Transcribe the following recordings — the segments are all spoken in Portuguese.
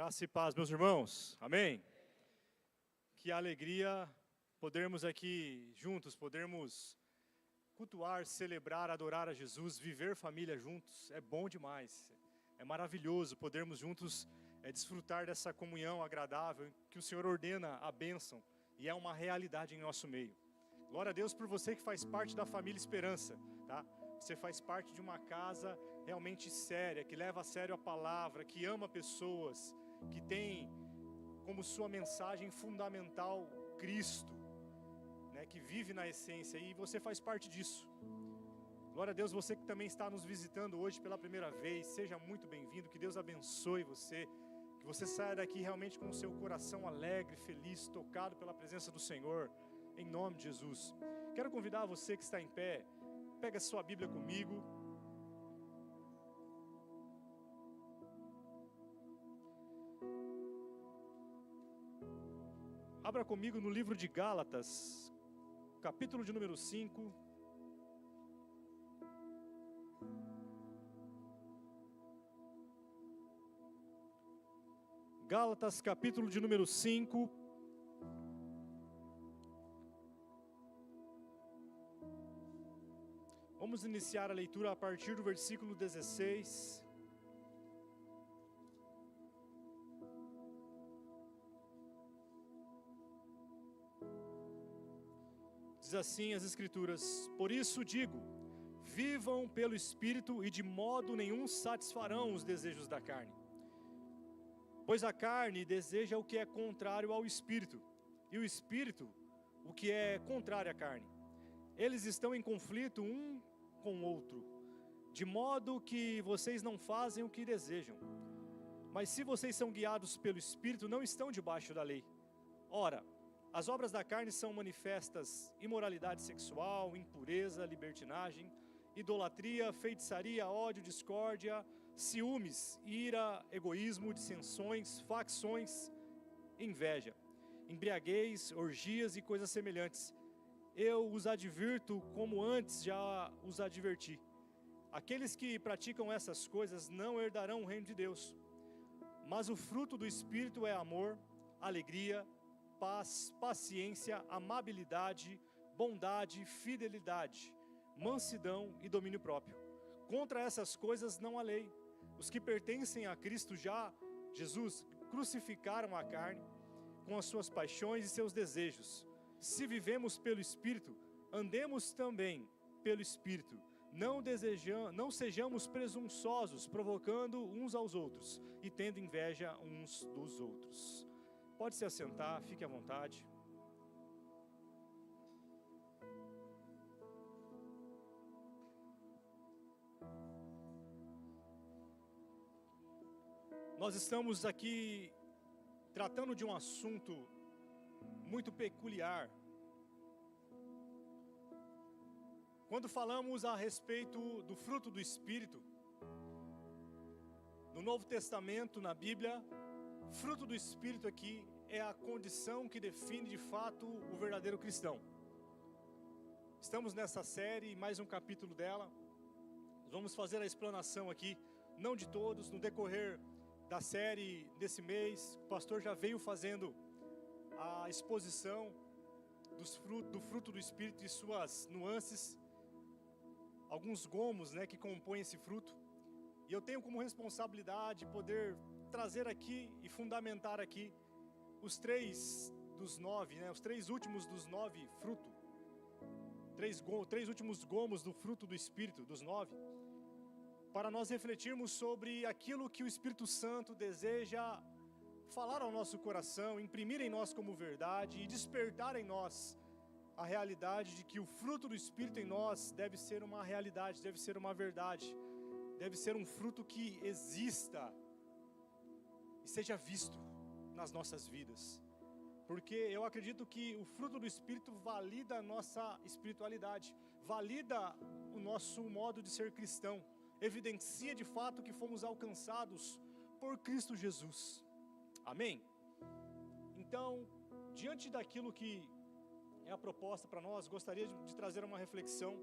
Graça e paz, meus irmãos. Amém? Que alegria podermos aqui juntos, podermos cultuar, celebrar, adorar a Jesus, viver família juntos. É bom demais. É maravilhoso podermos juntos desfrutar dessa comunhão agradável que o Senhor ordena a bênção e é uma realidade em nosso meio. Glória a Deus por você que faz parte da família Esperança, tá? Você faz parte de uma casa realmente séria, que leva a sério a palavra, que ama pessoas, que tem como sua mensagem fundamental Cristo, né, que vive na essência, e você faz parte disso. Glória a Deus, você que também está nos visitando hoje pela primeira vez, seja muito bem-vindo, que Deus abençoe você, que você saia daqui realmente com o seu coração alegre, feliz, tocado pela presença do Senhor, em nome de Jesus. Quero convidar você que está em pé, pega a sua Bíblia comigo. Abra comigo no livro de Gálatas, capítulo de número 5. Gálatas, capítulo de número 5. Vamos iniciar a leitura a partir do versículo 16. Diz assim as Escrituras: por isso digo, vivam pelo Espírito e de modo nenhum satisfarão os desejos da carne. Pois a carne deseja o que é contrário ao Espírito, e o Espírito o que é contrário à carne. Eles estão em conflito um com o outro, de modo que vocês não fazem o que desejam. Mas se vocês são guiados pelo Espírito, não estão debaixo da lei. Ora, as obras da carne são manifestas: imoralidade sexual, impureza, libertinagem, idolatria, feitiçaria, ódio, discórdia, ciúmes, ira, egoísmo, dissensões, facções, inveja, embriaguez, orgias e coisas semelhantes. Eu os advirto como antes já os adverti. Aqueles que praticam essas coisas não herdarão o reino de Deus. Mas o fruto do Espírito é amor, alegria, paz, paciência, amabilidade, bondade, fidelidade, mansidão e domínio próprio. Contra essas coisas não há lei. Os que pertencem a Cristo Jesus crucificaram a carne com as suas paixões e seus desejos. Se vivemos pelo Espírito, andemos também pelo Espírito. Não sejamos presunçosos, provocando uns aos outros e tendo inveja uns dos outros. Pode se assentar, fique à vontade. Nós estamos aqui tratando de um assunto muito peculiar. Quando falamos a respeito do fruto do Espírito, no Novo Testamento, na Bíblia, fruto do Espírito aqui é a condição que define de fato o verdadeiro cristão. Estamos nessa série, mais um capítulo dela. Vamos fazer a explanação aqui, não de todos, no decorrer da série desse mês. O pastor já veio fazendo a exposição do fruto do Espírito e suas nuances, alguns gomos, né, que compõem esse fruto. E eu tenho como responsabilidade poder trazer aqui e fundamentar aqui os três dos 9, né, os três últimos dos 9 frutos, três últimos gomos do fruto do Espírito, dos 9, para nós refletirmos sobre aquilo que o Espírito Santo deseja falar ao nosso coração, imprimir em nós como verdade e despertar em nós a realidade de que o fruto do Espírito em nós deve ser uma realidade, deve ser uma verdade, deve ser um fruto que exista e seja visto nas nossas vidas. Porque eu acredito que o fruto do Espírito valida a nossa espiritualidade, valida o nosso modo de ser cristão, evidencia de fato que fomos alcançados por Cristo Jesus. Amém? Então, diante daquilo que é a proposta para nós, gostaria de trazer uma reflexão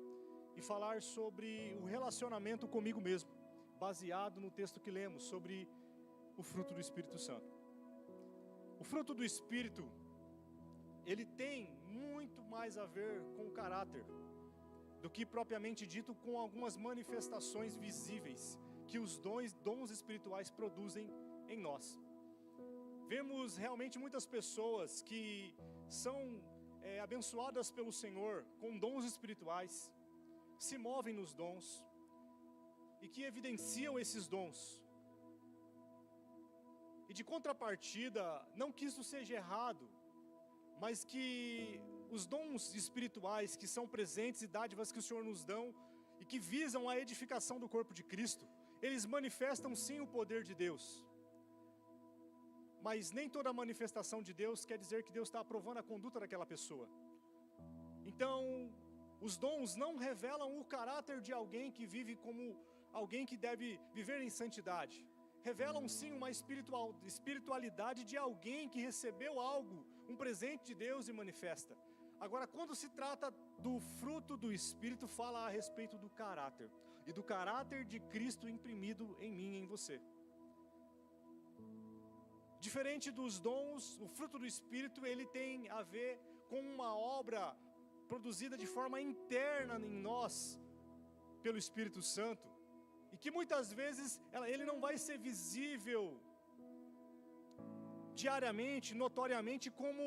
e falar sobre o relacionamento comigo mesmo, baseado no texto que lemos, sobre o fruto do Espírito Santo. O fruto do Espírito, ele tem muito mais a ver com o caráter do que propriamente dito com algumas manifestações visíveis que os dons espirituais produzem em nós. Vemos realmente muitas pessoas que são abençoadas pelo Senhor com dons espirituais, se movem nos dons e que evidenciam esses dons. E de contrapartida, não que isso seja errado, mas que os dons espirituais que são presentes e dádivas que o Senhor nos dão e que visam a edificação do corpo de Cristo, eles manifestam sim o poder de Deus. Mas nem toda manifestação de Deus quer dizer que Deus está aprovando a conduta daquela pessoa. Então, os dons não revelam o caráter de alguém que vive como alguém que deve viver em santidade. Revelam sim uma espiritualidade de alguém que recebeu algo, um presente de Deus e manifesta. Agora, quando se trata do fruto do Espírito, fala a respeito do caráter. E do caráter de Cristo imprimido em mim e em você. Diferente dos dons, o fruto do Espírito, ele tem a ver com uma obra produzida de forma interna em nós, pelo Espírito Santo. E que muitas vezes, ele não vai ser visível diariamente, notoriamente, como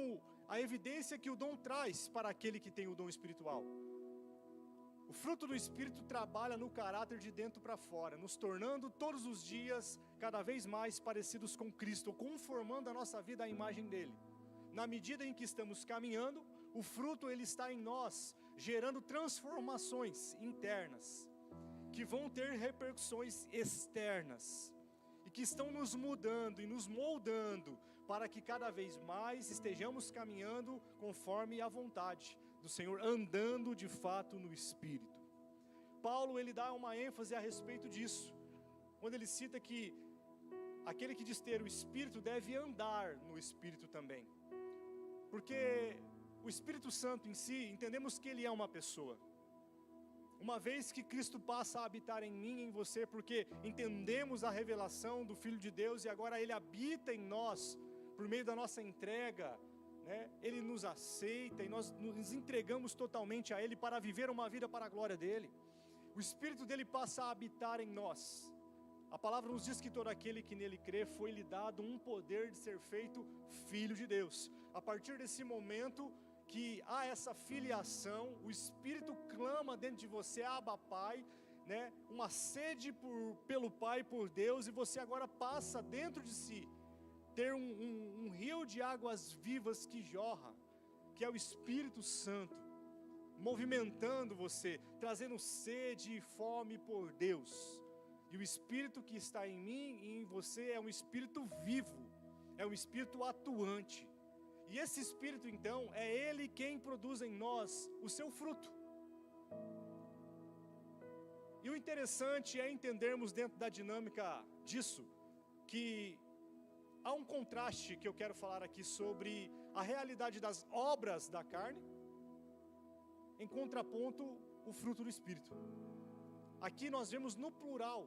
a evidência que o dom traz para aquele que tem o dom espiritual. O fruto do Espírito trabalha no caráter de dentro para fora, nos tornando todos os dias cada vez mais parecidos com Cristo, conformando a nossa vida à imagem dele. Na medida em que estamos caminhando, o fruto ele está em nós, gerando transformações internas, que vão ter repercussões externas, e que estão nos mudando e nos moldando, para que cada vez mais estejamos caminhando conforme a vontade do Senhor, andando de fato no Espírito. Paulo ele dá uma ênfase a respeito disso, quando ele cita que aquele que diz ter o Espírito deve andar no Espírito também, porque o Espírito Santo em si, entendemos que ele é uma pessoa. Uma vez que Cristo passa a habitar em mim e em você, porque entendemos a revelação do Filho de Deus e agora ele habita em nós, por meio da nossa entrega, né? Ele nos aceita e nós nos entregamos totalmente a Ele para viver uma vida para a glória dEle. O Espírito dEle passa a habitar em nós. A palavra nos diz que todo aquele que nele crê, foi-lhe dado um poder de ser feito filho de Deus. A partir desse momento que há essa filiação, o Espírito clama dentro de você, Abba Pai, né? Uma sede pelo Pai, por Deus, e você agora passa dentro de si ter um rio de águas vivas que jorra, que é o Espírito Santo, movimentando você, trazendo sede e fome por Deus. E o Espírito que está em mim e em você é um Espírito vivo, é um Espírito atuante. E esse Espírito então, é Ele quem produz em nós o seu fruto. E o interessante é entendermos dentro da dinâmica disso, que há um contraste que eu quero falar aqui sobre a realidade das obras da carne, em contraponto o fruto do Espírito. Aqui nós vemos no plural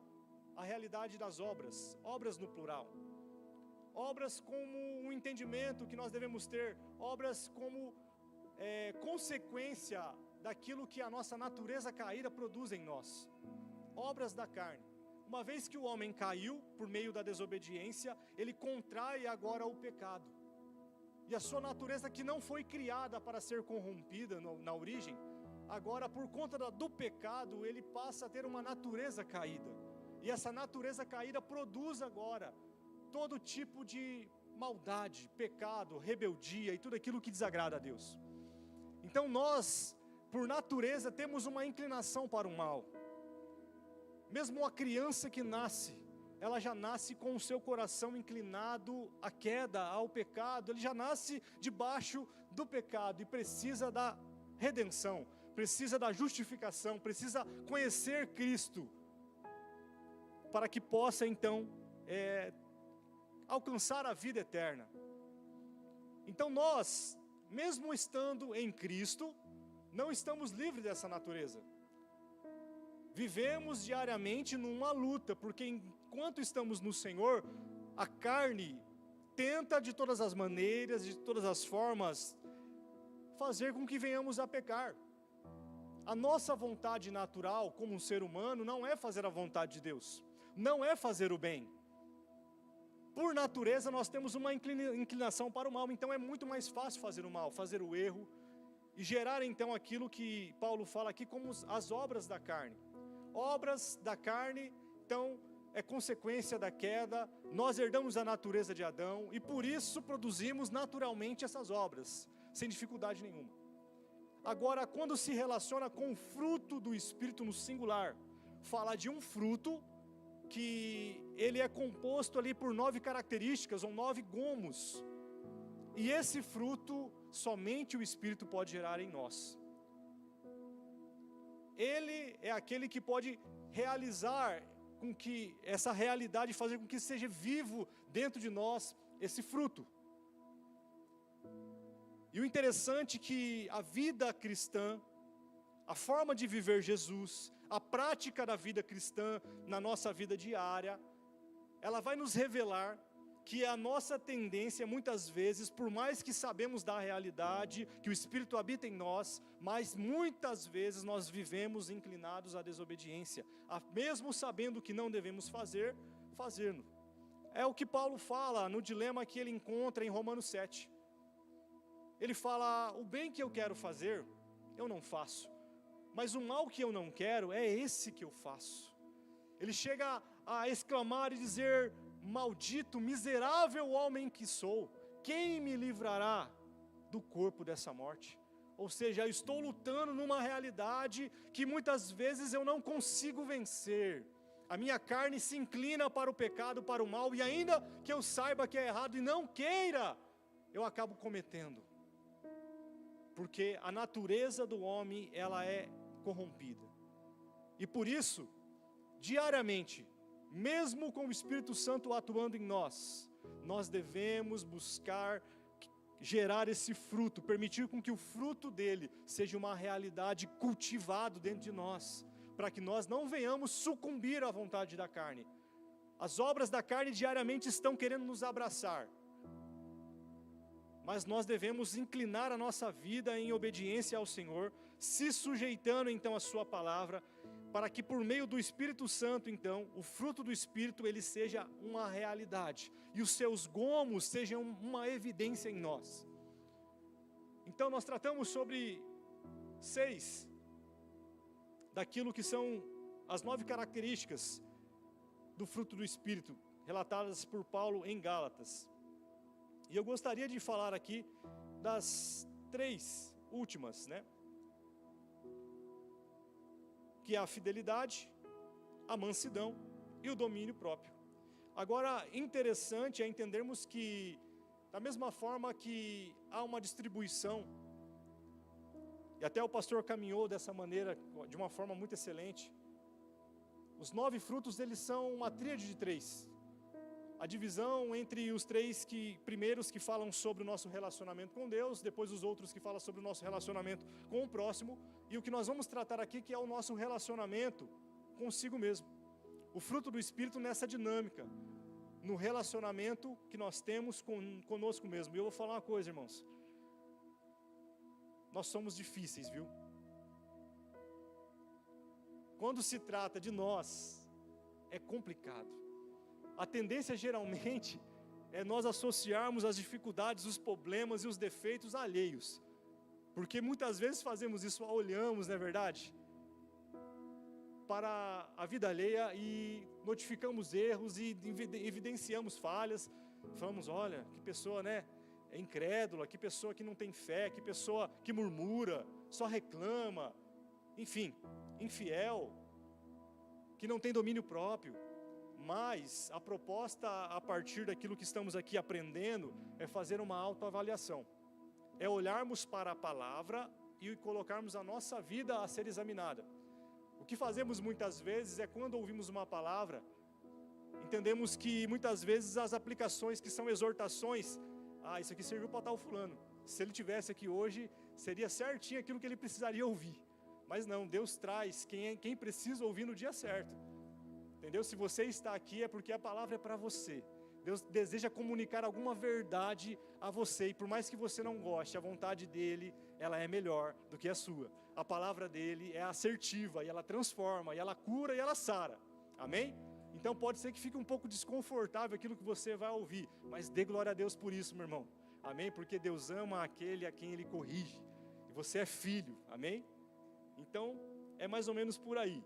a realidade das obras no plural. Obras como um entendimento que nós devemos ter, obras como consequência daquilo que a nossa natureza caída produz em nós. Obras da carne. Uma vez que o homem caiu por meio da desobediência, ele contrai agora o pecado. E a sua natureza que não foi criada para ser corrompida na origem, agora por conta do pecado, ele passa a ter uma natureza caída. E essa natureza caída produz agora todo tipo de maldade, pecado, rebeldia e tudo aquilo que desagrada a Deus. Então nós, por natureza, temos uma inclinação para o mal. Mesmo a criança que nasce, ela já nasce com o seu coração inclinado à queda, ao pecado. Ele já nasce debaixo do pecado e precisa da redenção, precisa da justificação, precisa conhecer Cristo, para que possa então alcançar a vida eterna. Então nós, mesmo estando em Cristo, não estamos livres dessa natureza. Vivemos diariamente numa luta, porque enquanto estamos no Senhor, a carne tenta de todas as maneiras, de todas as formas, fazer com que venhamos a pecar. A nossa vontade natural, como um ser humano, não é fazer a vontade de Deus, não é fazer o bem. Por natureza, nós temos uma inclinação para o mal, então é muito mais fácil fazer o mal, fazer o erro, e gerar então aquilo que Paulo fala aqui como as obras da carne. Obras da carne, então, é consequência da queda, nós herdamos a natureza de Adão, e por isso produzimos naturalmente essas obras, sem dificuldade nenhuma. Agora, quando se relaciona com o fruto do Espírito no singular, fala de um fruto que ele é composto ali por 9 características, ou 9 gomos, e esse fruto, somente o Espírito pode gerar em nós. Ele é aquele que pode realizar com que essa realidade, fazer com que seja vivo dentro de nós esse fruto. E o interessante é que a vida cristã, a forma de viver Jesus, a prática da vida cristã na nossa vida diária, ela vai nos revelar que a nossa tendência muitas vezes, por mais que sabemos da realidade, que o Espírito habita em nós, mas muitas vezes nós vivemos inclinados à desobediência, mesmo sabendo que não devemos fazer, fazendo. É o que Paulo fala no dilema que ele encontra em Romanos 7. Ele fala, o bem que eu quero fazer, eu não faço, mas o mal que eu não quero, é esse que eu faço. Ele chega a exclamar e dizer, maldito, miserável homem que sou, quem me livrará do corpo dessa morte? Ou seja, eu estou lutando numa realidade que muitas vezes eu não consigo vencer. A minha carne se inclina para o pecado, para o mal, e ainda que eu saiba que é errado e não queira, eu acabo cometendo. Porque a natureza do homem, ela é corrompida. E por isso, diariamente, mesmo com o Espírito Santo atuando em nós, nós devemos buscar gerar esse fruto, permitir com que o fruto dele seja uma realidade cultivado dentro de nós, para que nós não venhamos sucumbir à vontade da carne. As obras da carne diariamente estão querendo nos abraçar, mas nós devemos inclinar a nossa vida em obediência ao Senhor, se sujeitando então à sua palavra, para que por meio do Espírito Santo, então, o fruto do Espírito, ele seja uma realidade, e os seus gomos sejam uma evidência em nós. Então nós tratamos sobre 6, daquilo que são as 9 características do fruto do Espírito, relatadas por Paulo em Gálatas. E eu gostaria de falar aqui das 3 últimas, né? Que é a fidelidade, a mansidão e o domínio próprio. Agora, interessante é entendermos que, da mesma forma que há uma distribuição, e até o pastor caminhou dessa maneira, de uma forma muito excelente, os 9 frutos, eles são uma tríade de 3. A divisão entre os 3 primeiros que falam sobre o nosso relacionamento com Deus, depois os outros que falam sobre o nosso relacionamento com o próximo, e o que nós vamos tratar aqui que é o nosso relacionamento consigo mesmo. O fruto do Espírito nessa dinâmica, no relacionamento que nós temos conosco mesmo. E eu vou falar uma coisa, irmãos, nós somos difíceis, viu? Quando se trata de nós, é complicado. A tendência geralmente é nós associarmos as dificuldades, os problemas e os defeitos alheios. Porque muitas vezes fazemos isso, olhamos, não é verdade? Para a vida alheia e notificamos erros e evidenciamos falhas. Falamos, olha, que pessoa, né, é incrédula, que pessoa que não tem fé, que pessoa que murmura, só reclama, enfim, infiel, que não tem domínio próprio. Mas a proposta, a partir daquilo que estamos aqui aprendendo, é fazer uma autoavaliação. É olharmos para a palavra e colocarmos a nossa vida a ser examinada. O que fazemos muitas vezes é, quando ouvimos uma palavra, entendemos que muitas vezes as aplicações que são exortações, isso aqui serviu para tal fulano. Se ele tivesse aqui hoje, seria certinho aquilo que ele precisaria ouvir. Mas não, Deus traz quem precisa ouvir no dia certo. Entendeu? Se você está aqui é porque a palavra é para você. Deus deseja comunicar alguma verdade a você, e por mais que você não goste, a vontade dele, ela é melhor do que a sua. A palavra dele é assertiva, e ela transforma, e ela cura, e ela sara. Amém? Então pode ser que fique um pouco desconfortável aquilo que você vai ouvir, mas dê glória a Deus por isso, meu irmão. Amém? Porque Deus ama aquele a quem ele corrige, e você é filho. Amém? Então é mais ou menos por aí.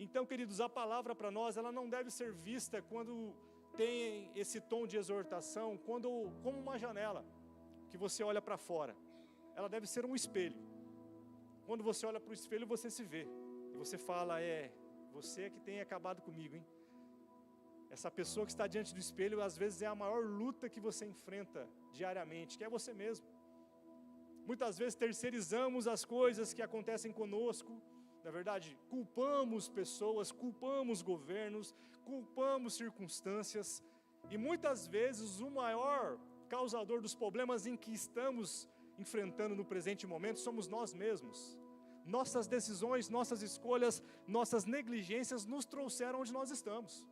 Então, queridos, a palavra para nós, ela não deve ser vista quando tem esse tom de exortação, como uma janela que você olha para fora. Ela deve ser um espelho. Quando você olha para o espelho, você se vê, e você fala: você é que tem acabado comigo, hein? Essa pessoa que está diante do espelho, às vezes é a maior luta que você enfrenta diariamente, que é você mesmo. Muitas vezes terceirizamos as coisas que acontecem conosco. Na verdade, culpamos pessoas, culpamos governos, culpamos circunstâncias, e muitas vezes o maior causador dos problemas em que estamos enfrentando no presente momento somos nós mesmos. Nossas decisões, nossas escolhas, nossas negligências nos trouxeram onde nós estamos.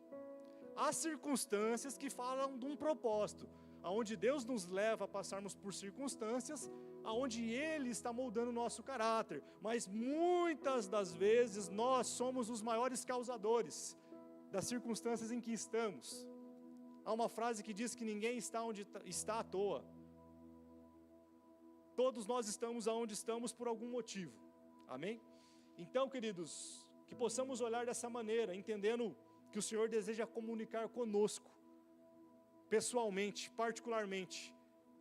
Há circunstâncias que falam de um propósito, aonde Deus nos leva a passarmos por circunstâncias aonde Ele está moldando o nosso caráter, mas muitas das vezes nós somos os maiores causadores das circunstâncias em que estamos. Há uma frase que diz que ninguém está onde está à toa. Todos nós estamos aonde estamos por algum motivo. Amém? Então, queridos, que possamos olhar dessa maneira, entendendo que o Senhor deseja comunicar conosco, pessoalmente, particularmente,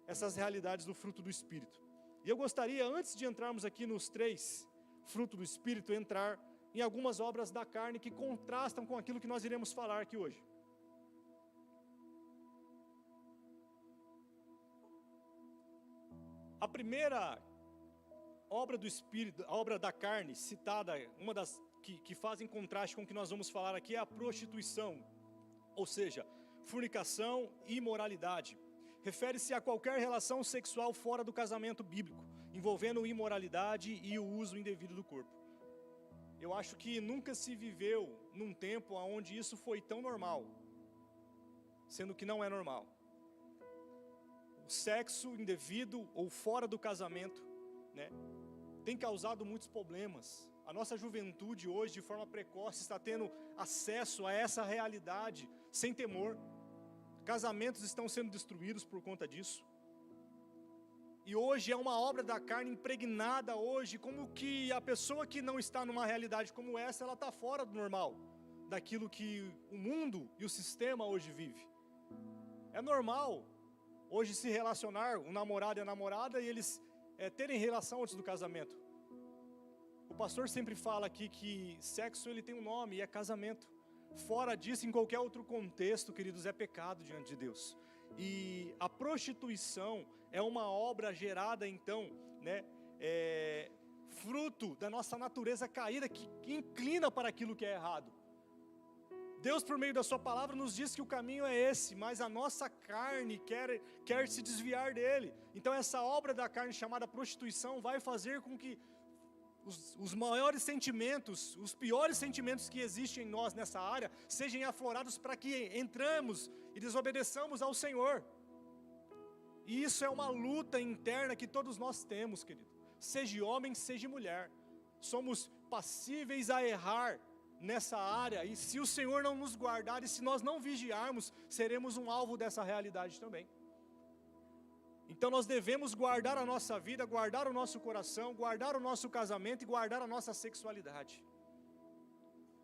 essas realidades do fruto do Espírito. E eu gostaria, antes de entrarmos aqui nos 3 frutos do Espírito, entrar em algumas obras da carne que contrastam com aquilo que nós iremos falar aqui hoje. A primeira obra do Espírito, a obra da carne citada, uma das que fazem contraste com o que nós vamos falar aqui, é a prostituição, ou seja, fornicação e imoralidade. Refere-se a qualquer relação sexual fora do casamento bíblico, envolvendo imoralidade e o uso indevido do corpo. Eu acho que nunca se viveu num tempo onde isso foi tão normal, sendo que não é normal. O sexo indevido ou fora do casamento, tem causado muitos problemas. A nossa juventude hoje, de forma precoce, está tendo acesso a essa realidade sem temor. Casamentos estão sendo destruídos por conta disso. E hoje é uma obra da carne impregnada hoje, como que a pessoa que não está numa realidade como essa, ela está fora do normal, daquilo que o mundo e o sistema hoje vive. É normal hoje se relacionar, um namorado e a namorada, e eles terem relação antes do casamento. O pastor sempre fala aqui que sexo ele tem um nome, e é casamento. Fora disso, em qualquer outro contexto, queridos, é pecado diante de Deus. E a prostituição é uma obra gerada, então, fruto da nossa natureza caída, que inclina para aquilo que é errado. Deus, por meio da sua palavra, nos diz que o caminho é esse, mas a nossa carne quer se desviar dele. Então essa obra da carne chamada prostituição vai fazer com que os maiores sentimentos, os piores sentimentos que existem em nós nessa área, sejam aflorados para que entramos e desobedeçamos ao Senhor. E isso é uma luta interna que todos nós temos, querido. Seja homem, seja mulher. Somos passíveis a errar nessa área, e se o Senhor não nos guardar, e se nós não vigiarmos, seremos um alvo dessa realidade também. Então nós devemos guardar a nossa vida, guardar o nosso coração, guardar o nosso casamento e guardar a nossa sexualidade.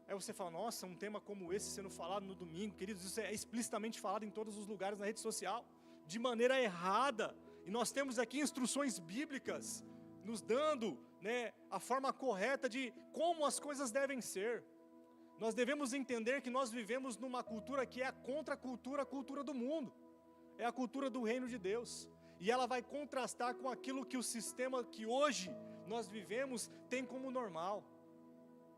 Aí você fala: nossa, um tema como esse sendo falado no domingo, queridos, isso é explicitamente falado em todos os lugares na rede social, de maneira errada, e nós temos aqui instruções bíblicas, nos dando a forma correta de como as coisas devem ser. Nós devemos entender que nós vivemos numa cultura que é a contracultura, a cultura do mundo, é a cultura do reino de Deus, e ela vai contrastar com aquilo que o sistema que hoje nós vivemos tem como normal.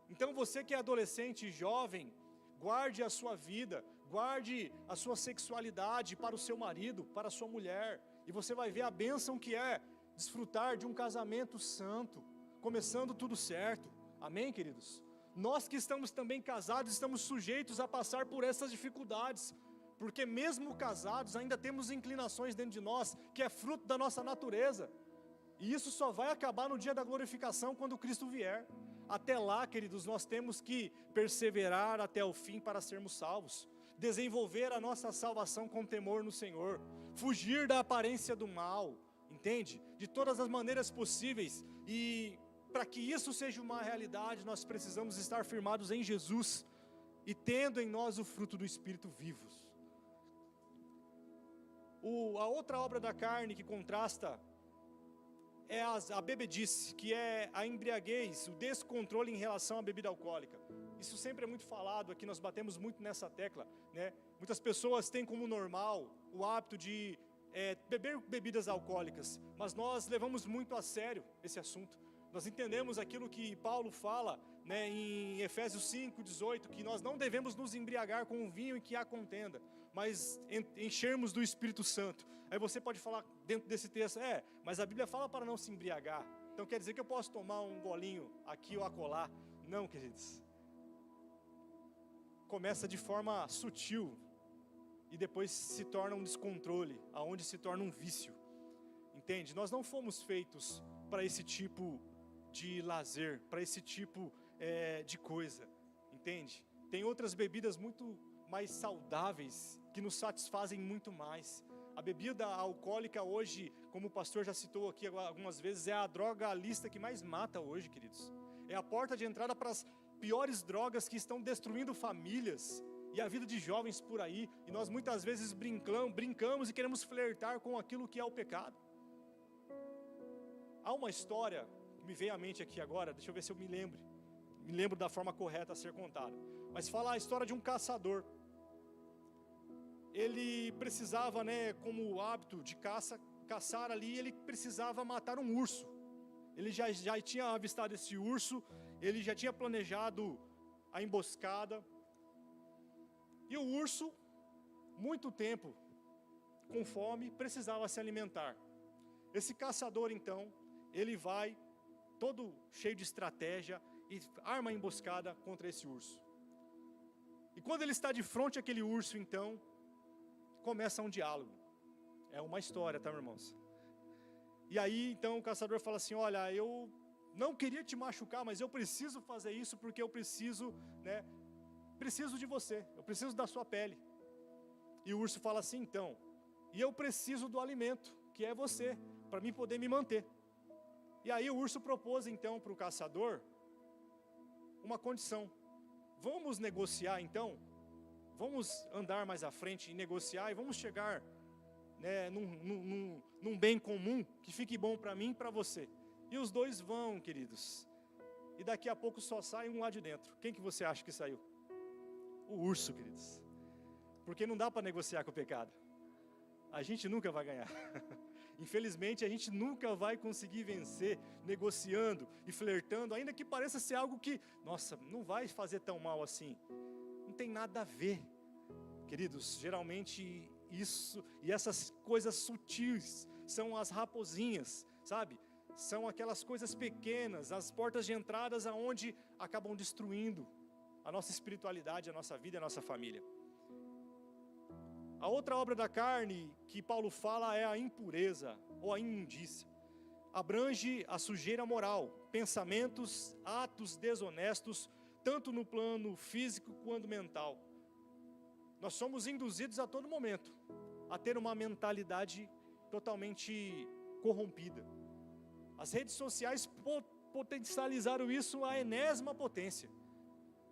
Então você que é adolescente e jovem, guarde a sua vida, guarde a sua sexualidade para o seu marido, para a sua mulher, e você vai ver a bênção que é desfrutar de um casamento santo, começando tudo certo. Amém, queridos? Nós que estamos também casados, estamos sujeitos a passar por essas dificuldades, porque mesmo casados ainda temos inclinações dentro de nós, que é fruto da nossa natureza, e isso só vai acabar no dia da glorificação, quando Cristo vier. Até lá, queridos, nós temos que perseverar até o fim para sermos salvos, desenvolver a nossa salvação com temor no Senhor, fugir da aparência do mal, entende? De todas as maneiras possíveis, e para que isso seja uma realidade, nós precisamos estar firmados em Jesus, e tendo em nós o fruto do Espírito vivos. A outra obra da carne que contrasta é a bebedice, que é a embriaguez, o descontrole em relação à bebida alcoólica. Isso sempre é muito falado aqui, nós batemos muito nessa tecla, né? Muitas pessoas têm como normal o hábito de beber bebidas alcoólicas, mas nós levamos muito a sério esse assunto. Nós entendemos aquilo que Paulo fala, né, em Efésios 5:18, que nós não devemos nos embriagar com o vinho em que há contenda, mas enchermos do Espírito Santo. Aí você pode falar dentro desse texto, mas a Bíblia fala para não se embriagar, então quer dizer que eu posso tomar um golinho aqui ou acolá? Não, queridos. Começa de forma sutil, e depois se torna um descontrole, aonde se torna um vício, entende? Nós não fomos feitos para esse tipo de lazer, para esse tipo de coisa, entende? Tem outras bebidas muito mais saudáveis, que nos satisfazem muito mais. A bebida alcoólica hoje, como o pastor já citou aqui algumas vezes, é a droga lista que mais mata hoje, queridos. É a porta de entrada para as piores drogas que estão destruindo famílias e a vida de jovens por aí, e nós muitas vezes brincamos e queremos flertar com aquilo que é o pecado. Há uma história que me veio à mente aqui agora, deixa eu ver se eu me lembro da forma correta a ser contada, mas fala a história de um caçador. Ele precisava, né, como hábito de caçar ali, ele precisava matar um urso. Ele já tinha avistado esse urso, ele já tinha planejado a emboscada, e o urso, muito tempo com fome, precisava se alimentar. Esse caçador então, ele vai todo cheio de estratégia e arma a emboscada contra esse urso. E quando ele está de frente àquele urso, então começa um diálogo. É uma história, tá, irmãos? E aí então o caçador fala assim: olha, eu não queria te machucar, mas eu preciso fazer isso porque eu preciso, né, preciso de você, eu preciso da sua pele. E o urso fala assim: então, e eu preciso do alimento, que é você, para mim poder me manter. E aí o urso propôs então para o caçador uma condição: vamos negociar então, vamos andar mais à frente e negociar, e vamos chegar, né, num bem comum, que fique bom para mim e para você. E os dois vão, queridos, e daqui a pouco só sai um lá de dentro. Quem que você acha que saiu? O urso, queridos. Porque não dá para negociar com o pecado. A gente nunca vai ganhar. Infelizmente a gente nunca vai conseguir vencer negociando e flertando, ainda que pareça ser algo que, nossa, não vai fazer tão mal assim. Não tem nada a ver. Queridos, geralmente isso e essas coisas sutis são as raposinhas, sabe? São aquelas coisas pequenas, as portas de entradas aonde acabam destruindo a nossa espiritualidade, a nossa vida e a nossa família. A outra obra da carne que Paulo fala é a impureza ou a imundícia. Abrange a sujeira moral, pensamentos, atos desonestos, tanto no plano físico quanto mental. Nós somos induzidos a todo momento a ter uma mentalidade totalmente corrompida. As redes sociais potencializaram isso à enésima potência.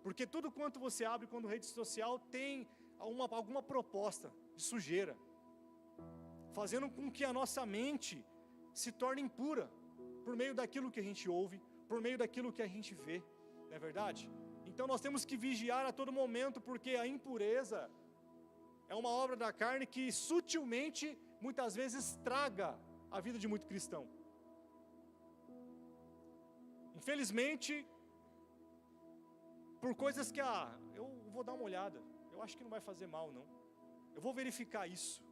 Porque tudo quanto você abre quando rede social tem alguma proposta de sujeira, fazendo com que a nossa mente se torne impura, por meio daquilo que a gente ouve, por meio daquilo que a gente vê, não é verdade? Então nós temos que vigiar a todo momento, porque a impureza é uma obra da carne que sutilmente, muitas vezes, estraga a vida de muito cristão. Infelizmente, por coisas que, eu vou dar uma olhada, eu acho que não vai fazer mal não, eu vou verificar isso.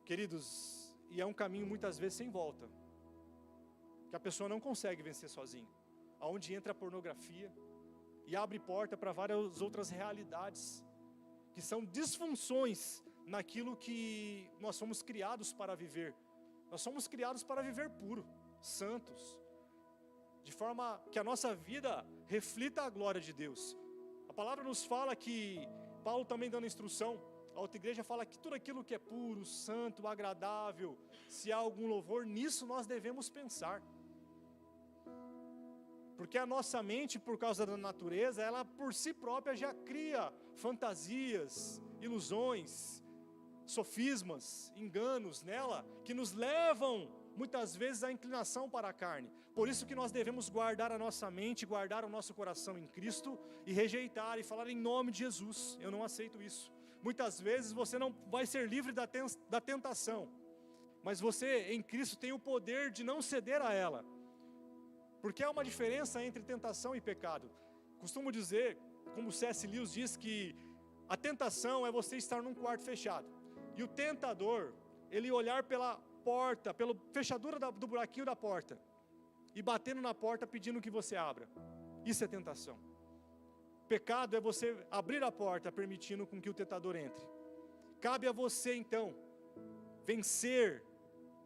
Queridos, e é um caminho muitas vezes sem volta, que a pessoa não consegue vencer sozinha, aonde entra a pornografia, e abre porta para várias outras realidades, que são disfunções naquilo que nós somos criados para viver. Nós somos criados para viver puro, santos, de forma que a nossa vida reflita a glória de Deus. A palavra nos fala que, Paulo também dando instrução, a outra igreja fala que tudo aquilo que é puro, santo, agradável, se há algum louvor, nisso nós devemos pensar. Porque a nossa mente, por causa da natureza, ela por si própria já cria fantasias, ilusões, sofismas, enganos nela, que nos levam muitas vezes à inclinação para a carne. Por isso que nós devemos guardar a nossa mente, guardar o nosso coração em Cristo e rejeitar e falar em nome de Jesus, eu não aceito isso. Muitas vezes você não vai ser livre da tentação, mas você em Cristo tem o poder de não ceder a ela. Porque há uma diferença entre tentação e pecado. Costumo dizer, como C.S. Lewis diz, que a tentação é você estar num quarto fechado. E o tentador, ele olhar pela porta, pela fechadura do buraquinho da porta, e batendo na porta pedindo que você abra. Isso é tentação. Pecado é você abrir a porta permitindo com que o tentador entre. Cabe a você então vencer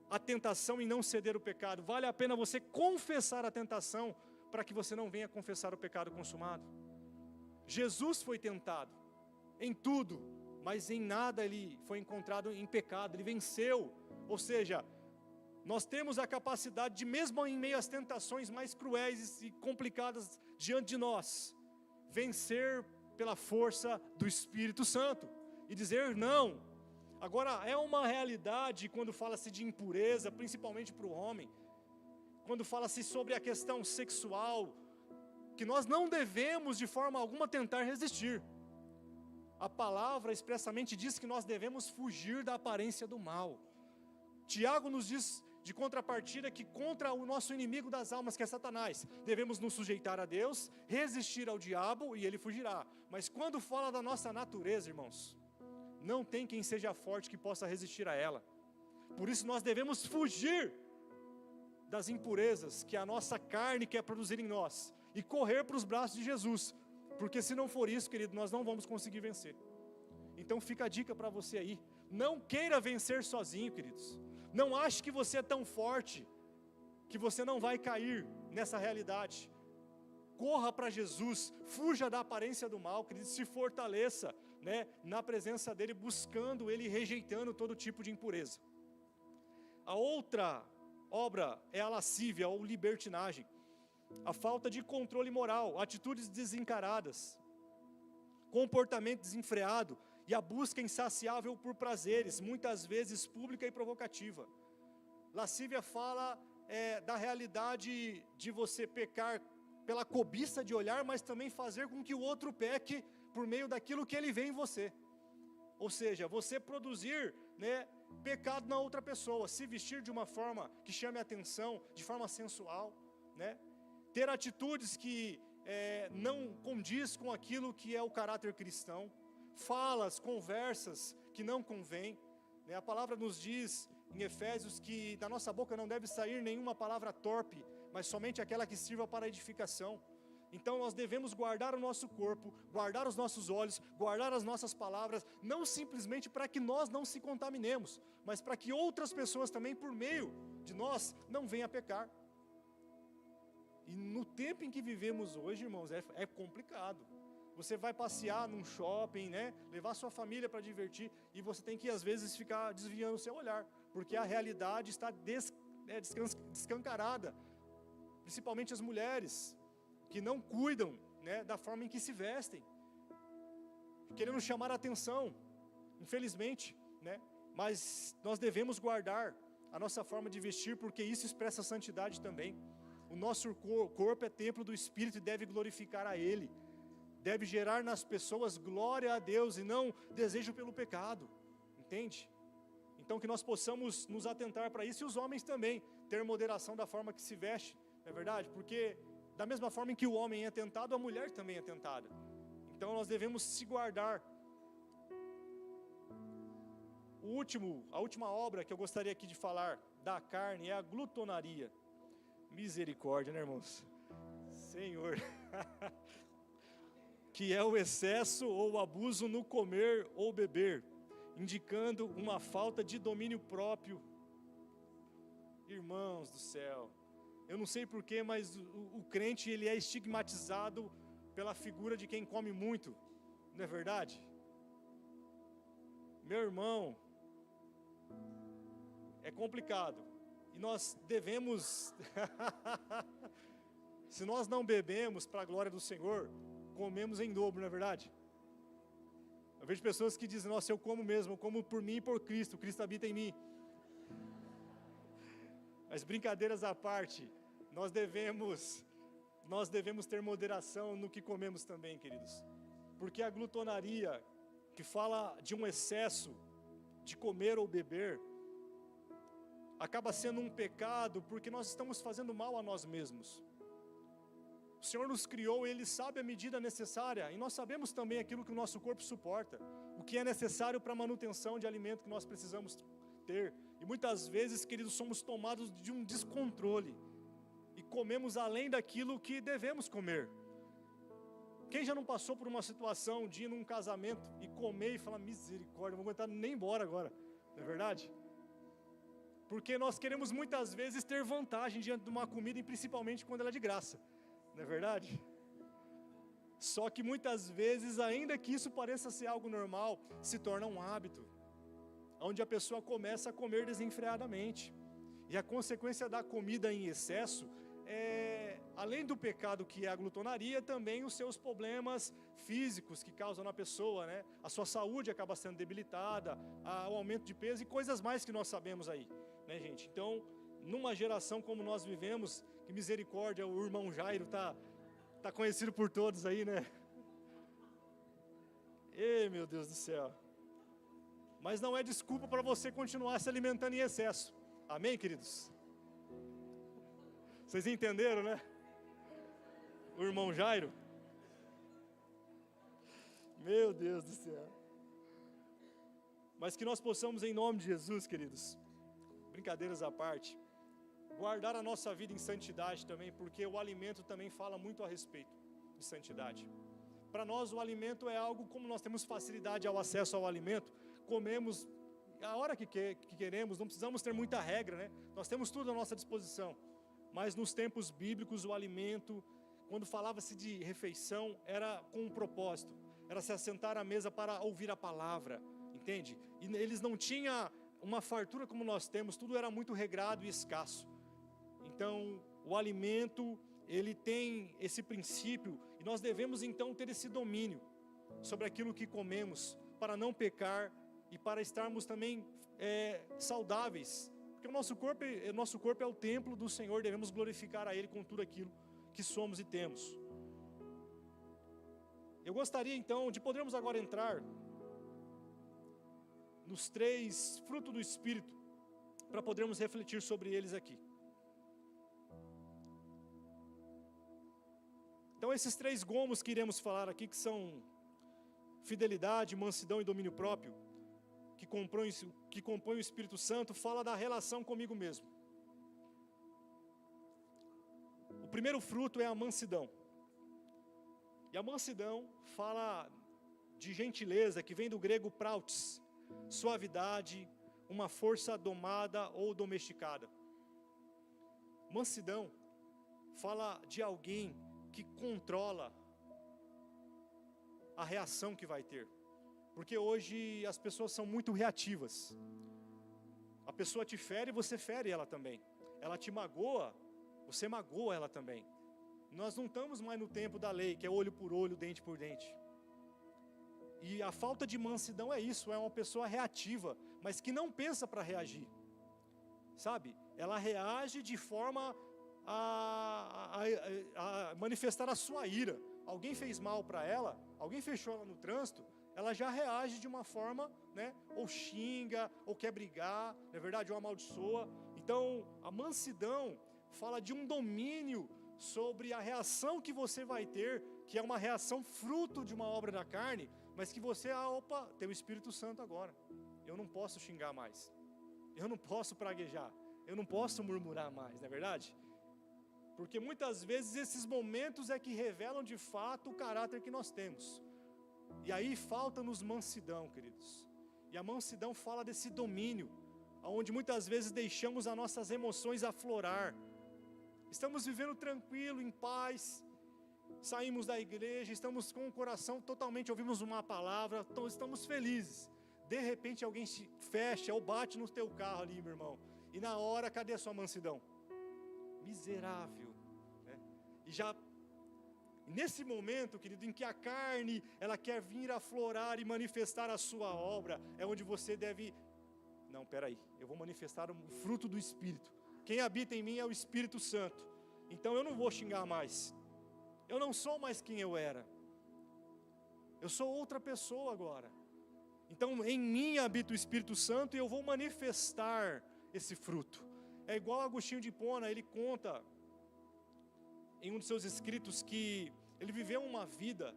a tentação e não ceder o pecado. Vale a pena você confessar a tentação para que você não venha confessar o pecado consumado. Jesus foi tentado em tudo, mas em nada ele foi encontrado em pecado, ele venceu. Ou seja, nós temos a capacidade de, mesmo em meio às tentações mais cruéis e complicadas diante de nós, vencer pela força do Espírito Santo e dizer não. Agora, é uma realidade quando fala-se de impureza, principalmente para o homem, quando fala-se sobre a questão sexual, que nós não devemos de forma alguma tentar resistir. A palavra expressamente diz que nós devemos fugir da aparência do mal. Tiago nos diz de contrapartida que contra o nosso inimigo das almas, que é Satanás, devemos nos sujeitar a Deus, resistir ao diabo e ele fugirá. Mas quando fala da nossa natureza, irmãos, não tem quem seja forte que possa resistir a ela. Por isso nós devemos fugir das impurezas que a nossa carne quer produzir em nós e correr para os braços de Jesus, porque se não for isso, querido, nós não vamos conseguir vencer. Então fica a dica para você aí, não queira vencer sozinho, queridos. Não ache que você é tão forte que você não vai cair nessa realidade. Corra para Jesus, fuja da aparência do mal, querido, se fortaleça, na presença dele, buscando ele e rejeitando todo tipo de impureza. A outra obra é a lascívia ou libertinagem, a falta de controle moral, atitudes desencaradas, comportamento desenfreado e a busca insaciável por prazeres, muitas vezes pública e provocativa. Lascívia fala da realidade de você pecar pela cobiça de olhar, mas também fazer com que o outro peque por meio daquilo que ele vê em você. Ou seja, você produzir pecado na outra pessoa, se vestir de uma forma que chame a atenção, de forma sensual, ter atitudes que não condiz com aquilo que é o caráter cristão, falas, conversas que não convém. A palavra nos diz em Efésios que da nossa boca não deve sair nenhuma palavra torpe, mas somente aquela que sirva para edificação. Então nós devemos guardar o nosso corpo, guardar os nossos olhos, guardar as nossas palavras, não simplesmente para que nós não se contaminemos, mas para que outras pessoas também, por meio de nós, não venham a pecar. E no tempo em que vivemos hoje, irmãos, é complicado. Você vai passear num shopping, levar sua família para divertir, e você tem que às vezes ficar desviando o seu olhar, porque a realidade está descancarada, principalmente as mulheres, que não cuidam da forma em que se vestem, querendo chamar a atenção, infelizmente, mas nós devemos guardar a nossa forma de vestir, porque isso expressa santidade também. O nosso corpo é templo do Espírito e deve glorificar a Ele, deve gerar nas pessoas glória a Deus e não desejo pelo pecado, entende? Então que nós possamos nos atentar para isso, e os homens também, ter moderação da forma que se veste, não é verdade? Porque da mesma forma em que o homem é tentado, a mulher também é tentada. Então nós devemos se guardar. A última obra que eu gostaria aqui de falar da carne é a glutonaria. Misericórdia, irmãos? Senhor. que é o excesso ou o abuso no comer ou beber, indicando uma falta de domínio próprio. Irmãos do céu, eu não sei porquê, mas o crente ele é estigmatizado pela figura de quem come muito, não é verdade? Meu irmão, é complicado, e nós devemos, se nós não bebemos para a glória do Senhor, comemos em dobro, não é verdade? Eu vejo pessoas que dizem, nossa, eu como mesmo, eu como por mim e por Cristo, Cristo habita em mim. Mas brincadeiras à parte, nós devemos ter moderação no que comemos também, queridos. Porque a glutonaria, que fala de um excesso de comer ou beber, acaba sendo um pecado, porque nós estamos fazendo mal a nós mesmos. O Senhor nos criou, Ele sabe a medida necessária, e nós sabemos também aquilo que o nosso corpo suporta, o que é necessário para a manutenção de alimento que nós precisamos ter. E muitas vezes, queridos, somos tomados de um descontrole, e comemos além daquilo que devemos comer. Quem já não passou por uma situação de ir num casamento e comer e falar, misericórdia, não vou aguentar nem embora agora, não é verdade? Porque nós queremos muitas vezes ter vantagem diante de uma comida, e principalmente quando ela é de graça, não é verdade? Só que muitas vezes, ainda que isso pareça ser algo normal, se torna um hábito, onde a pessoa começa a comer desenfreadamente. E a consequência da comida em excesso além do pecado que é a glutonaria, também os seus problemas físicos que causam na pessoa, né? A sua saúde acaba sendo debilitada, o aumento de peso e coisas mais que nós sabemos aí, né, gente? Então, numa geração como nós vivemos, que misericórdia, o irmão Jairo tá conhecido por todos aí, né? Ei, meu Deus do céu. Mas não é desculpa para você continuar se alimentando em excesso. Amém, queridos? Vocês entenderam, né? O irmão Jairo. Meu Deus do céu. Mas que nós possamos, em nome de Jesus, queridos, brincadeiras à parte, guardar a nossa vida em santidade também, porque o alimento também fala muito a respeito de santidade. Para nós o alimento é algo, como nós temos facilidade ao acesso ao alimento, comemos a hora que queremos, não precisamos ter muita regra, né? Nós temos tudo à nossa disposição. Mas nos tempos bíblicos o alimento, quando falava-se de refeição, era com um propósito, era se assentar à mesa para ouvir a palavra, entende? E eles não tinham uma fartura como nós temos, tudo era muito regrado e escasso. Então o alimento, ele tem esse princípio, e nós devemos então ter esse domínio sobre aquilo que comemos, para não pecar e para estarmos também saudáveis. Porque o nosso corpo é o templo do Senhor, devemos glorificar a Ele com tudo aquilo que somos e temos. Eu gostaria então de podermos agora entrar nos 3 frutos do Espírito, para podermos refletir sobre eles aqui. Então esses 3 gomos que iremos falar aqui, que são fidelidade, mansidão e domínio próprio, que compõe o Espírito Santo, fala da relação comigo mesmo. O primeiro fruto é a mansidão. E a mansidão fala de gentileza, que vem do grego prautes, suavidade, uma força domada ou domesticada. Mansidão fala de alguém que controla a reação que vai ter. Porque hoje as pessoas são muito reativas. A pessoa te fere, você fere ela também. Ela te magoa, você magoa ela também. Nós não estamos mais no tempo da lei, que é olho por olho, dente por dente. E a falta de mansidão é isso, é uma pessoa reativa, mas que não pensa para reagir. Sabe? Ela reage de forma a manifestar a sua ira. Alguém fez mal para ela, alguém fechou ela no trânsito, ela já reage de uma forma, né, ou xinga, ou quer brigar, na verdade, ou amaldiçoa. Então, a mansidão fala de um domínio sobre a reação que você vai ter, que é uma reação fruto de uma obra da carne, mas que você, tem o Espírito Santo agora. Eu não posso xingar mais, eu não posso praguejar, eu não posso murmurar mais, não é verdade? Porque muitas vezes esses momentos é que revelam de fato o caráter que nós temos. E aí falta-nos mansidão, queridos. E a mansidão fala desse domínio, onde muitas vezes deixamos as nossas emoções aflorar. Estamos vivendo tranquilo, em paz, saímos da igreja, estamos com o coração totalmente, ouvimos uma palavra, estamos felizes. De repente alguém se fecha ou bate no teu carro ali, meu irmão. E na hora, cadê a sua mansidão? Miserável, né? E já nesse momento, querido, em que a carne ela quer vir aflorar e manifestar a sua obra, é onde você deve, não, peraí, eu vou manifestar o fruto do Espírito. Quem habita em mim é o Espírito Santo. Então eu não vou xingar mais. Eu não sou mais quem eu era. Eu sou outra pessoa agora. Então em mim habita o Espírito Santo e eu vou manifestar esse fruto. É igual Agostinho de Hipona, ele conta em um de seus escritos que ele viveu uma vida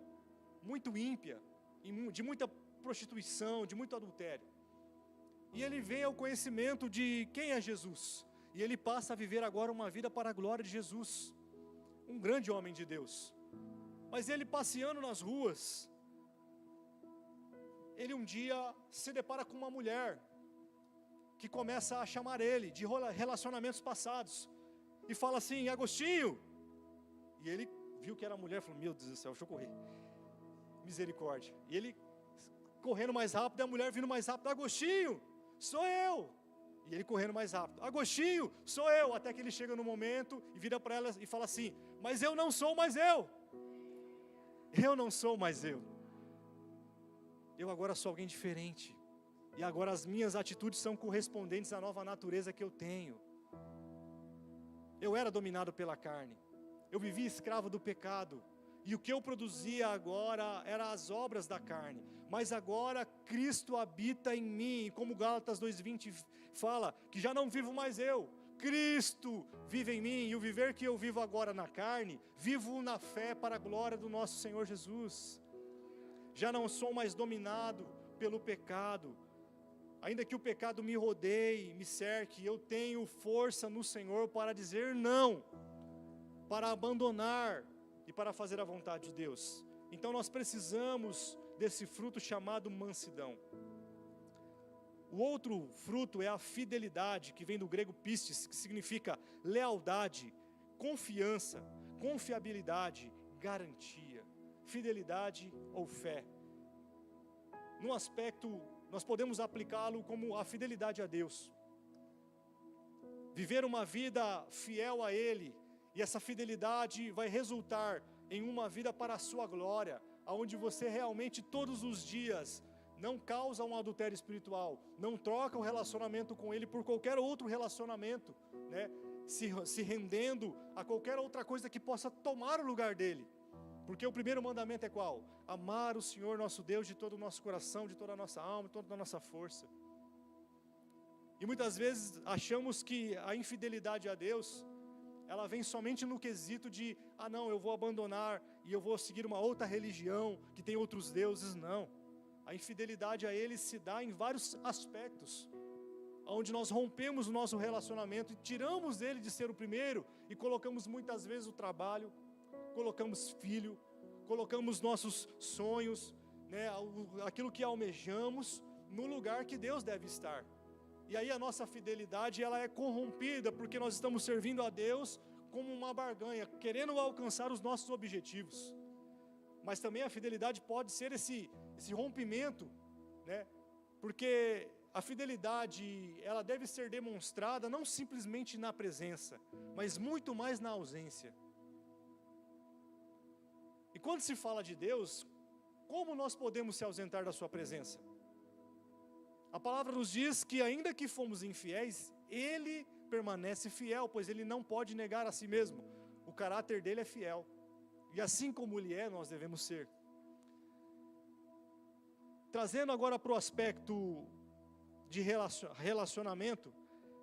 muito ímpia, de muita prostituição, de muito adultério. E ele vem ao conhecimento de quem é Jesus. E ele passa a viver agora uma vida para a glória de Jesus. Um grande homem de Deus. Mas ele passeando nas ruas, ele um dia se depara com uma mulher que começa a chamar ele de relacionamentos passados. E fala assim: Agostinho. E ele viu que era mulher, falou: meu Deus do céu, deixa eu correr. Misericórdia. E ele correndo mais rápido, e a mulher vindo mais rápido: Agostinho, sou eu. E ele correndo mais rápido: Agostinho, sou eu. Até que ele chega no momento e vira para ela e fala assim: mas eu não sou mais eu. Eu não sou mais eu. Eu agora sou alguém diferente. E agora as minhas atitudes são correspondentes à nova natureza que eu tenho. Eu era dominado pela carne. Eu vivia escravo do pecado. E o que eu produzia agora eram as obras da carne. Mas agora Cristo habita em mim. Como Gálatas 2:20 fala, que já não vivo mais eu. Cristo vive em mim. E o viver que eu vivo agora na carne, vivo na fé para a glória do nosso Senhor Jesus. Já não sou mais dominado pelo pecado. Ainda que o pecado me rodeie, me cerque, eu tenho força no Senhor para dizer não, para abandonar e para fazer a vontade de Deus. Então nós precisamos desse fruto chamado mansidão. O outro fruto é a fidelidade, que vem do grego pistis, que significa lealdade, confiança, confiabilidade, garantia, fidelidade ou fé. Num aspecto, nós podemos aplicá-lo como a fidelidade a Deus. Viver uma vida fiel a Ele, e essa fidelidade vai resultar em uma vida para a sua glória, onde você realmente todos os dias não causa um adultério espiritual, não troca o relacionamento com Ele por qualquer outro relacionamento, né? se rendendo a qualquer outra coisa que possa tomar o lugar dEle. Porque o primeiro mandamento é qual? Amar o Senhor nosso Deus de todo o nosso coração, de toda a nossa alma, de toda a nossa força. E muitas vezes achamos que a infidelidade a Deus, ela vem somente no quesito de: ah não, eu vou abandonar e eu vou seguir uma outra religião que tem outros deuses. Não. A infidelidade a Ele se dá em vários aspectos, onde nós rompemos o nosso relacionamento e tiramos Ele de ser o primeiro e colocamos muitas vezes o trabalho, colocamos filho, colocamos nossos sonhos, né, aquilo que almejamos, no lugar que Deus deve estar. E aí a nossa fidelidade ela é corrompida, porque nós estamos servindo a Deus como uma barganha, querendo alcançar os nossos objetivos. Mas também a fidelidade pode ser esse rompimento, né? Porque a fidelidade ela deve ser demonstrada não simplesmente na presença, mas muito mais na ausência. E quando se fala de Deus, como nós podemos se ausentar da sua presença? A palavra nos diz que ainda que fomos infiéis, Ele permanece fiel, pois Ele não pode negar a si mesmo. O caráter dEle é fiel. E assim como Ele é, nós devemos ser. Trazendo agora para o aspecto de relacionamento,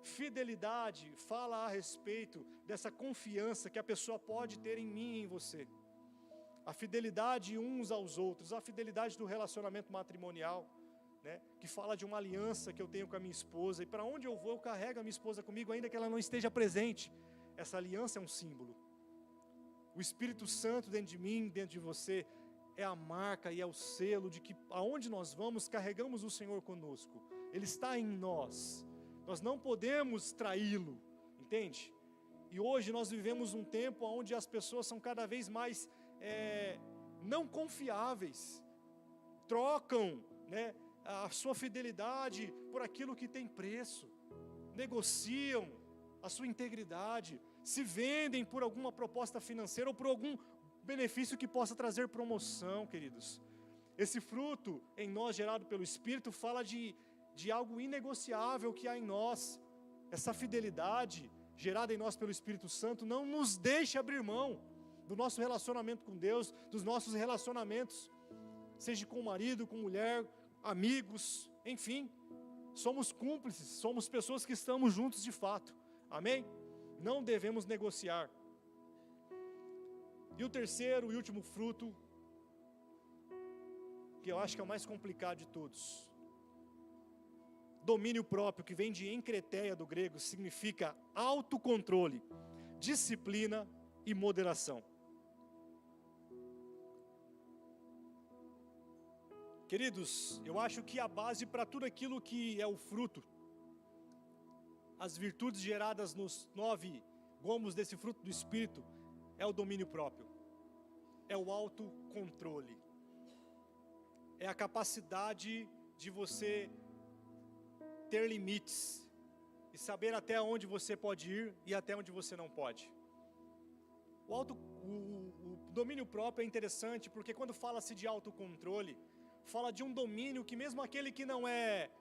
fidelidade fala a respeito dessa confiança que a pessoa pode ter em mim e em você. A fidelidade uns aos outros, a fidelidade do relacionamento matrimonial, né, que fala de uma aliança que eu tenho com a minha esposa, e para onde eu vou eu carrego a minha esposa comigo, ainda que ela não esteja presente. essa aliança é um símbolo. O Espírito Santo dentro de mim, dentro de você, é a marca e é o selo de que aonde nós vamos, carregamos o Senhor conosco. Ele está em nós. Nós não podemos traí-lo, entende? E hoje nós vivemos um tempo onde as pessoas são cada vez mais não confiáveis. Trocam, né, a sua fidelidade por aquilo que tem preço. Negociam a sua integridade. Se vendem por alguma proposta financeira ou por algum benefício que possa trazer promoção, queridos. Esse fruto em nós gerado pelo Espírito fala de algo inegociável que há em nós. Essa fidelidade gerada em nós pelo Espírito Santo não nos deixa abrir mão do nosso relacionamento com Deus, dos nossos relacionamentos, seja com o marido, com mulher, amigos, enfim. Somos cúmplices, somos pessoas que estamos juntos de fato. Amém? Não devemos negociar. E o terceiro e último fruto, que eu acho que é o mais complicado de todos. Domínio próprio, que vem de enkreteia do grego, significa autocontrole, disciplina e moderação. Queridos, eu acho que a base para tudo aquilo que é o fruto, as virtudes geradas nos 9 gomos desse fruto do Espírito, é o domínio próprio, é o autocontrole, é a capacidade de você ter limites e saber até onde você pode ir e até onde você não pode. O domínio próprio é interessante porque quando fala-se de autocontrole, fala de um domínio que mesmo aquele que não é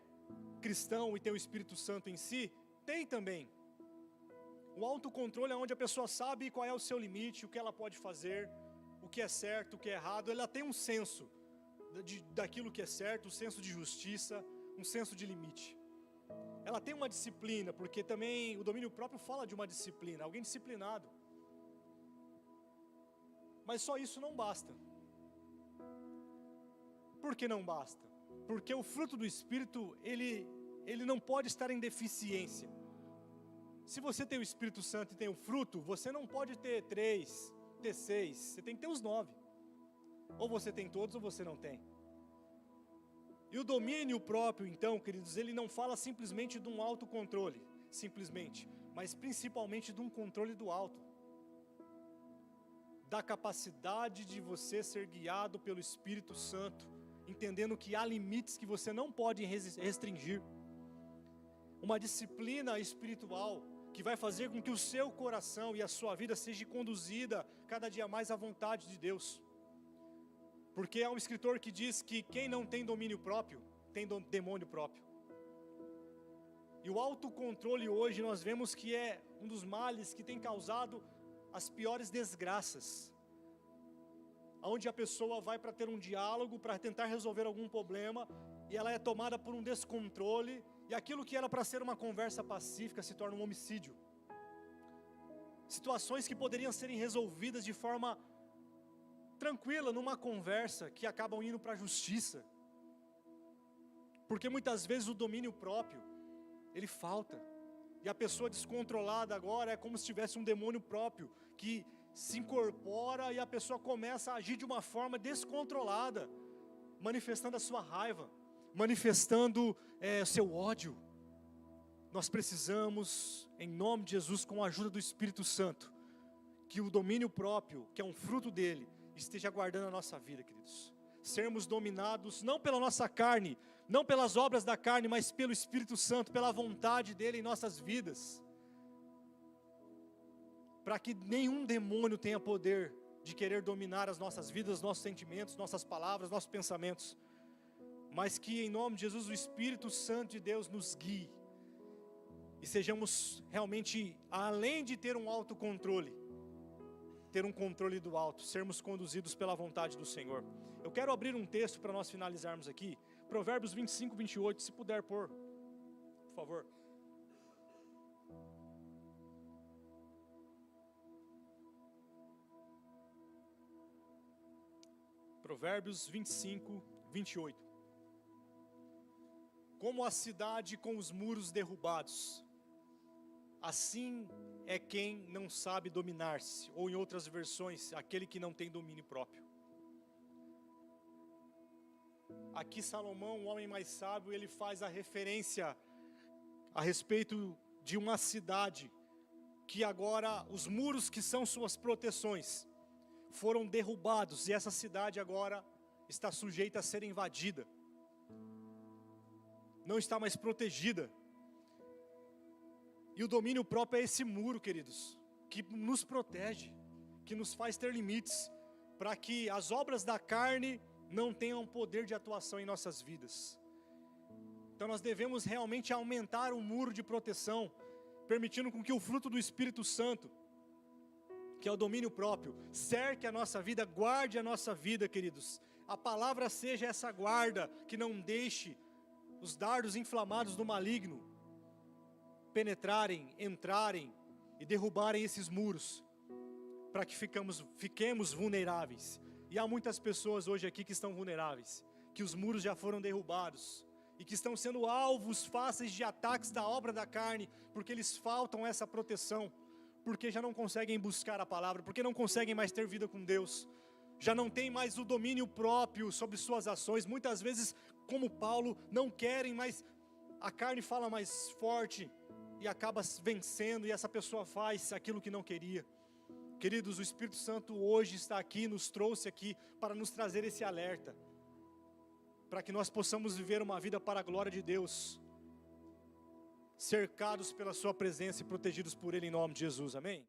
cristão e tem o Espírito Santo em si, tem também. O autocontrole é onde a pessoa sabe qual é o seu limite, o que ela pode fazer, o que é certo, o que é errado. Ela tem um senso daquilo que é certo, um senso de justiça, um senso de limite. Ela tem uma disciplina, porque também o domínio próprio fala de uma disciplina, alguém disciplinado. Mas só isso não basta. Por que não basta? Porque o fruto do Espírito, ele não pode estar em deficiência. Se você tem o Espírito Santo e tem o fruto, você não pode ter 3, ter 6, você tem que ter os 9. Ou você tem todos ou você não tem. E o domínio próprio, então, queridos, ele não fala simplesmente de um autocontrole, simplesmente, mas principalmente de um controle do alto. Da capacidade de você ser guiado pelo Espírito Santo, entendendo que há limites que você não pode restringir. Uma disciplina espiritual que vai fazer com que o seu coração e a sua vida seja conduzida cada dia mais à vontade de Deus. Porque há um escritor que diz que quem não tem domínio próprio, tem demônio próprio. E o autocontrole hoje nós vemos que é um dos males que tem causado as piores desgraças. Onde a pessoa vai para ter um diálogo, para tentar resolver algum problema, e ela é tomada por um descontrole, e aquilo que era para ser uma conversa pacífica se torna um homicídio. Situações que poderiam serem resolvidas de forma tranquila, numa conversa, que acabam indo para a justiça. Porque muitas vezes o domínio próprio, ele falta. E a pessoa descontrolada agora é como se tivesse um demônio próprio, que se incorpora e a pessoa começa a agir de uma forma descontrolada, manifestando a sua raiva, manifestando seu ódio. Nós precisamos, em nome de Jesus, com a ajuda do Espírito Santo, que o domínio próprio, que é um fruto dele, esteja guardando a nossa vida, queridos. Sermos dominados não pela nossa carne, não pelas obras da carne, mas pelo Espírito Santo, pela vontade dele em nossas vidas. Para que nenhum demônio tenha poder de querer dominar as nossas vidas, nossos sentimentos, nossas palavras, nossos pensamentos. Mas que em nome de Jesus o Espírito Santo de Deus nos guie. E sejamos realmente, além de ter um autocontrole, ter um controle do alto, sermos conduzidos pela vontade do Senhor. Eu quero abrir um texto para nós finalizarmos aqui. Provérbios 25, 28, se puder pôr, por favor. Provérbios 25, 28. Como a cidade com os muros derrubados, assim é quem não sabe dominar-se, ou em outras versões, aquele que não tem domínio próprio. Aqui Salomão, o homem mais sábio, ele faz a referência a respeito de uma cidade, que agora os muros que são suas proteções, foram derrubados, e essa cidade agora está sujeita a ser invadida, não está mais protegida. E o domínio próprio é esse muro, queridos, que nos protege, que nos faz ter limites, para que as obras da carne não tenham poder de atuação em nossas vidas. Então nós devemos realmente aumentar o muro de proteção, permitindo com que o fruto do Espírito Santo, que é o domínio próprio, cerque a nossa vida, guarde a nossa vida, queridos. A palavra seja essa guarda, que não deixe os dardos inflamados do maligno penetrarem, entrarem e derrubarem esses muros, para que fiquemos vulneráveis. E há muitas pessoas hoje aqui que estão vulneráveis, que os muros já foram derrubados, e que estão sendo alvos fáceis de ataques da obra da carne, porque eles faltam essa proteção, porque já não conseguem buscar a palavra, porque não conseguem mais ter vida com Deus, já não tem mais o domínio próprio sobre suas ações. Muitas vezes, como Paulo, não querem, mas a carne fala mais forte, e acaba vencendo, e essa pessoa faz aquilo que não queria. Queridos, o Espírito Santo hoje está aqui, nos trouxe aqui, para nos trazer esse alerta, para que nós possamos viver uma vida para a glória de Deus, cercados pela sua presença e protegidos por Ele, em nome de Jesus, amém?